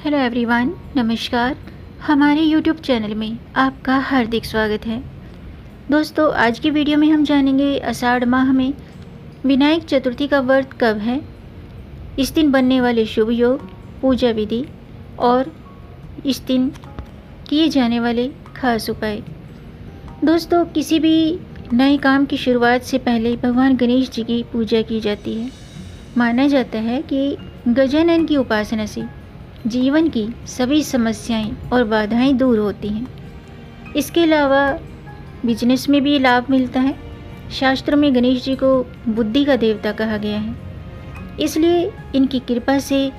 Hello everyone, नमस्कार। हमारे YouTube channel में आपका हार्दिक स्वागत है। दोस्तों, आज की वीडियो में हम जानेंगे आषाढ़ माह में विनायक चतुर्थी का व्रत कब है, इस दिन बनने वाले शुभ योग, पूजा विधि और इस दिन किए जाने वाले खास उपाय। दोस्तों, किसी भी नए काम की शुरुआत से पहले भगवान गणेश जी की पूजा की जाती है। माना जाता है कि गजानन की उपासना से जीवन की सभी समस्याएं और बाधाएं दूर होती हैं। इसके अलावा बिजनेस में भी लाभ मिलता है। शास्त्रों में गणेश जी को बुद्धि का देवता कहा गया है, इसलिए इनकी कृपा से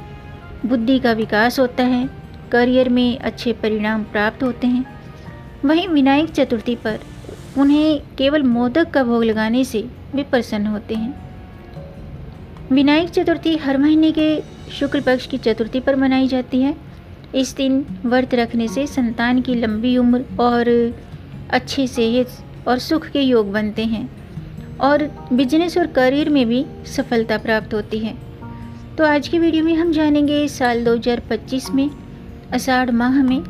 बुद्धि का विकास होता है, करियर में अच्छे परिणाम प्राप्त होते हैं। वहीं विनायक चतुर्थी पर उन्हें केवल मोदक का भोग लगाने से वे प्रसन्न होते हैं। विनायक चतुर्थी हर महीने के शुक्ल पक्ष की चतुर्थी पर मनाई जाती है। इस दिन व्रत रखने से संतान की लंबी उम्र और अच्छी सेहत और सुख के योग बनते हैं और बिजनेस और करियर में भी सफलता प्राप्त होती है। तो आज की वीडियो में हम जानेंगे साल 2025 में आषाढ़ माह में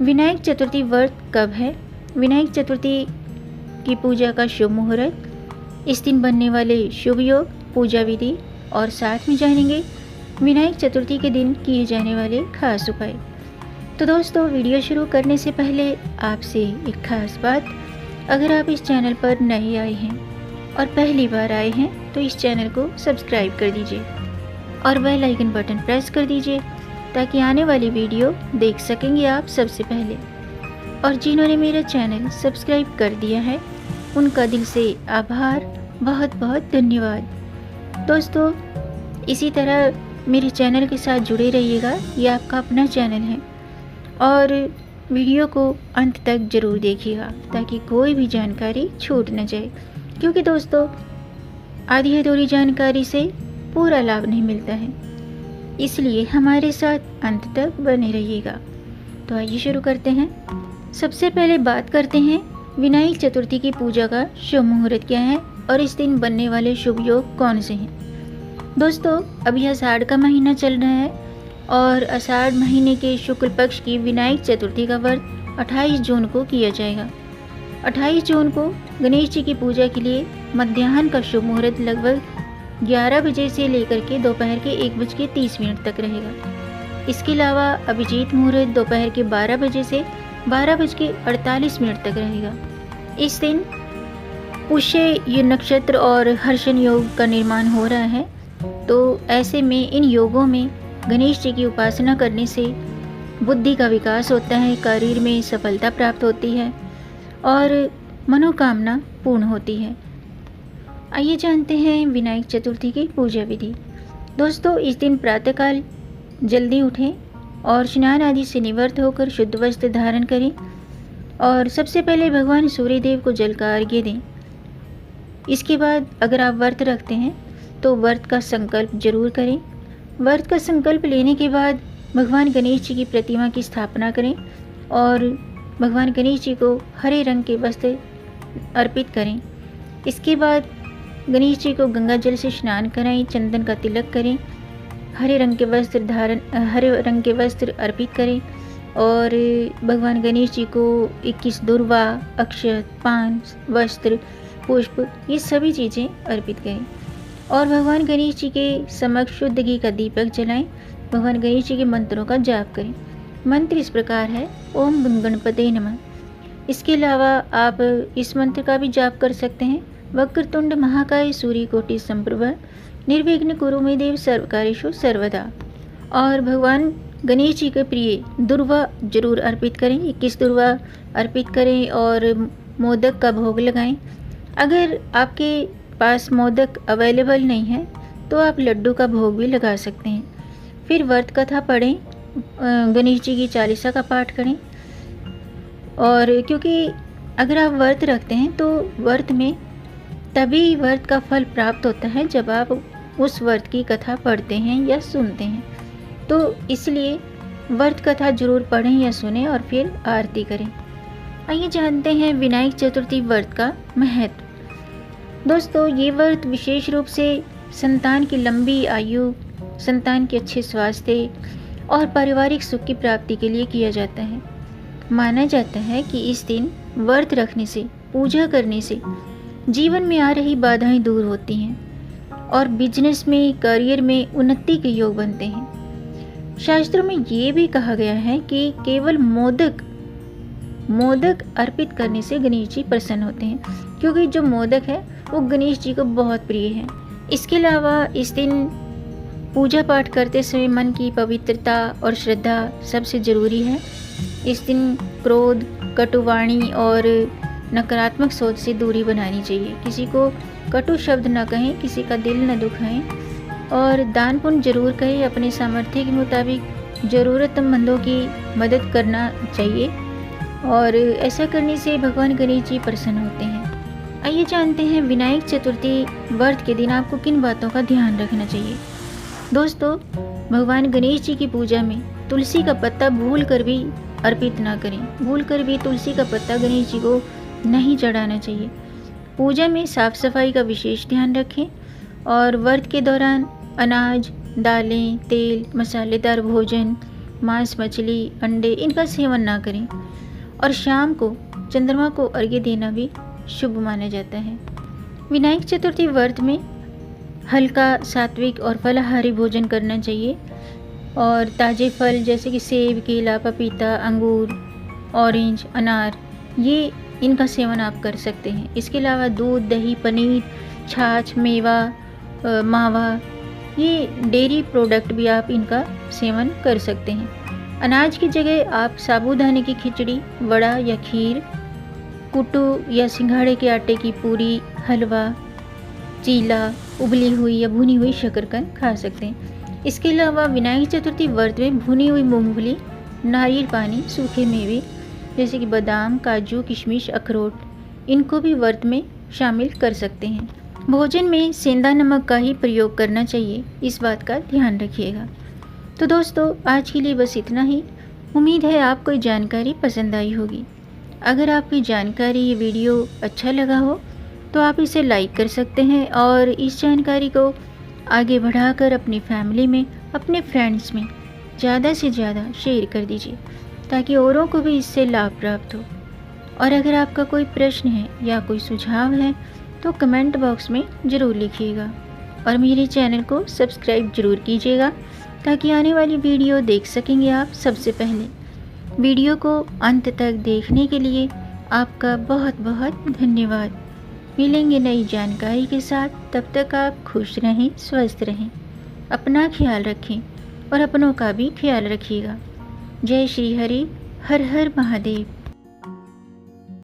विनायक चतुर्थी व्रत कब है, विनायक चतुर्थी की पूजा का शुभ मुहूर्त, इस दिन बनने वाले शुभ योग, पूजा विधि और साथ में जानेंगे विनायक चतुर्थी के दिन किए जाने वाले खास उपाय। तो दोस्तों, वीडियो शुरू करने से पहले आपसे एक खास बात, अगर आप इस चैनल पर नए आए हैं और पहली बार आए हैं तो इस चैनल को सब्सक्राइब कर दीजिए और बेल आइकन बटन प्रेस कर दीजिए ताकि आने वाली वीडियो देख सकेंगे आप सबसे पहले। और जिन्होंने मेरा चैनल सब्सक्राइब कर दिया है उनका दिल से आभार, बहुत बहुत धन्यवाद। दोस्तों, इसी तरह मेरे चैनल के साथ जुड़े रहिएगा, ये आपका अपना चैनल है और वीडियो को अंत तक ज़रूर देखिएगा ताकि कोई भी जानकारी छूट न जाए, क्योंकि दोस्तों आधी अधूरी जानकारी से पूरा लाभ नहीं मिलता है, इसलिए हमारे साथ अंत तक बने रहिएगा। तो आइए शुरू करते हैं। सबसे पहले बात करते हैं विनायक चतुर्थी की पूजा का शुभ मुहूर्त क्या है और इस दिन बनने वाले शुभ योग कौन से हैं। दोस्तों, अभी आषाढ़ का महीना चल रहा है और आषाढ़ महीने के शुक्ल पक्ष की विनायक चतुर्थी का व्रत 28 जून को किया जाएगा। 28 जून को गणेश जी की पूजा के लिए मध्याह्न का शुभ मुहूर्त लगभग 11 बजे से लेकर के दोपहर के 1:30 तक रहेगा। इसके अलावा अभिजीत मुहूर्त दोपहर के 12 बजे से 12:48 तक रहेगा। इस दिन पुष्य नक्षत्र और हर्षण योग का निर्माण हो रहा है, तो ऐसे में इन योगों में गणेश जी की उपासना करने से बुद्धि का विकास होता है, करियर में सफलता प्राप्त होती है और मनोकामना पूर्ण होती है। आइए जानते हैं विनायक चतुर्थी की पूजा विधि। दोस्तों, इस दिन प्रातःकाल जल्दी उठें और स्नान आदि से निवृत्त होकर शुद्ध वस्त्र धारण करें और सबसे पहले भगवान सूर्यदेव को जल का अर्घ्य दें। इसके बाद अगर आप व्रत रखते हैं तो व्रत का संकल्प जरूर करें। व्रत का संकल्प लेने के बाद भगवान गणेश जी की प्रतिमा की स्थापना करें और भगवान गणेश जी को हरे रंग के वस्त्र अर्पित करें। इसके बाद गणेश जी को गंगा जल से स्नान कराएं, चंदन का तिलक करें, हरे रंग के वस्त्र अर्पित करें और भगवान गणेश जी को 21 दुर्वा, अक्षत, पान, वस्त्र, पुष्प, ये सभी चीज़ें अर्पित करें और भगवान गणेश जी के समक्ष शुद्ध घी का दीपक जलाएं। भगवान गणेश जी के मंत्रों का जाप करें। मंत्र इस प्रकार है, ओम गं गणपते नमः। इसके अलावा आप इस मंत्र का भी जाप कर सकते हैं, वक्रतुंड महाकाय सूर्यकोटि संप्रभ निर्विघ्न कुरु मे देव सर्वकार्येषु सर्वदा। और भगवान गणेश जी के प्रिय दुर्वा जरूर अर्पित करें, 21 दुर्वा अर्पित करें और मोदक का भोग लगाएं। अगर आपके पास मोदक अवेलेबल नहीं है तो आप लड्डू का भोग भी लगा सकते हैं। फिर व्रत कथा पढ़ें, गणेश जी की चालीसा का पाठ करें और क्योंकि अगर आप व्रत रखते हैं तो व्रत में तभी व्रत का फल प्राप्त होता है जब आप उस व्रत की कथा पढ़ते हैं या सुनते हैं, तो इसलिए व्रत कथा जरूर पढ़ें या सुनें और फिर आरती करें। आइए जानते हैं विनायक चतुर्थी व्रत का महत्व। दोस्तों, ये व्रत विशेष रूप से संतान की लंबी आयु, संतान के अच्छे स्वास्थ्य और पारिवारिक सुख की प्राप्ति के लिए किया जाता है। माना जाता है कि इस दिन व्रत रखने से, पूजा करने से जीवन में आ रही बाधाएं दूर होती हैं और बिजनेस में, करियर में उन्नति के योग बनते हैं। शास्त्रों में ये भी कहा गया है कि केवल मोदक अर्पित करने से गणेश जी प्रसन्न होते हैं, क्योंकि जो मोदक है वो गणेश जी को बहुत प्रिय है। इसके अलावा इस दिन पूजा पाठ करते समय मन की पवित्रता और श्रद्धा सबसे ज़रूरी है। इस दिन क्रोध, कटुवाणी और नकारात्मक सोच से दूरी बनानी चाहिए। किसी को कटु शब्द न कहें, किसी का दिल न दुखाएं और दान पुण्य जरूर करें। अपने सामर्थ्य के मुताबिक ज़रूरतमंदों की मदद करना चाहिए और ऐसा करने से भगवान गणेश जी प्रसन्न होते हैं। आइए जानते हैं विनायक चतुर्थी व्रत के दिन आपको किन बातों का ध्यान रखना चाहिए। दोस्तों, भगवान गणेश जी की पूजा में तुलसी का पत्ता भूल कर भी अर्पित ना करें। भूल कर भी तुलसी का पत्ता गणेश जी को नहीं चढ़ाना चाहिए। पूजा में साफ सफाई का विशेष ध्यान रखें और व्रत के दौरान अनाज, दालें, तेल, मसालेदार भोजन, मांस, मछली, अंडे इनका सेवन ना करें। और शाम को चंद्रमा को अर्घ्य देना भी शुभ माना जाता है। विनायक चतुर्थी व्रत में हल्का, सात्विक और फलाहारी भोजन करना चाहिए और ताज़े फल जैसे कि सेब, केला, पपीता, अंगूर, ऑरेंज, अनार, ये इनका सेवन आप कर सकते हैं। इसके अलावा दूध, दही, पनीर, छाछ, मेवा, मावा, ये डेयरी प्रोडक्ट भी आप इनका सेवन कर सकते हैं। अनाज की जगह आप साबूदाने की खिचड़ी, वड़ा या खीर, कुट्टू या सिंघाड़े के आटे की पूरी, हलवा, चीला, उबली हुई या भुनी हुई शकरकंद खा सकते हैं। इसके अलावा विनायक चतुर्थी व्रत में भुनी हुई मूंगफली, नारियल पानी, सूखे मेवे जैसे कि बादाम, काजू, किशमिश, अखरोट, इनको भी व्रत में शामिल कर सकते हैं। भोजन में सेंधा नमक का ही प्रयोग करना चाहिए, इस बात का ध्यान रखिएगा। तो दोस्तों, आज के लिए बस इतना ही। उम्मीद है आपको ये जानकारी पसंद आई होगी। अगर आपकी जानकारी, ये वीडियो अच्छा लगा हो तो आप इसे लाइक कर सकते हैं और इस जानकारी को आगे बढ़ाकर अपनी फैमिली में, अपने फ्रेंड्स में ज़्यादा से ज़्यादा शेयर कर दीजिए ताकि औरों को भी इससे लाभ प्राप्त हो। और अगर आपका कोई प्रश्न है या कोई सुझाव है तो कमेंट बॉक्स में ज़रूर लिखिएगा और मेरे चैनल को सब्सक्राइब ज़रूर कीजिएगा ताकि आने वाली वीडियो देख सकेंगे आप सबसे पहले। वीडियो को अंत तक देखने के लिए आपका बहुत बहुत धन्यवाद। मिलेंगे नई जानकारी के साथ, तब तक आप खुश रहें, स्वस्थ रहें, अपना ख्याल रखें और अपनों का भी ख्याल रखिएगा। जय श्री हरि, हर हर महादेव।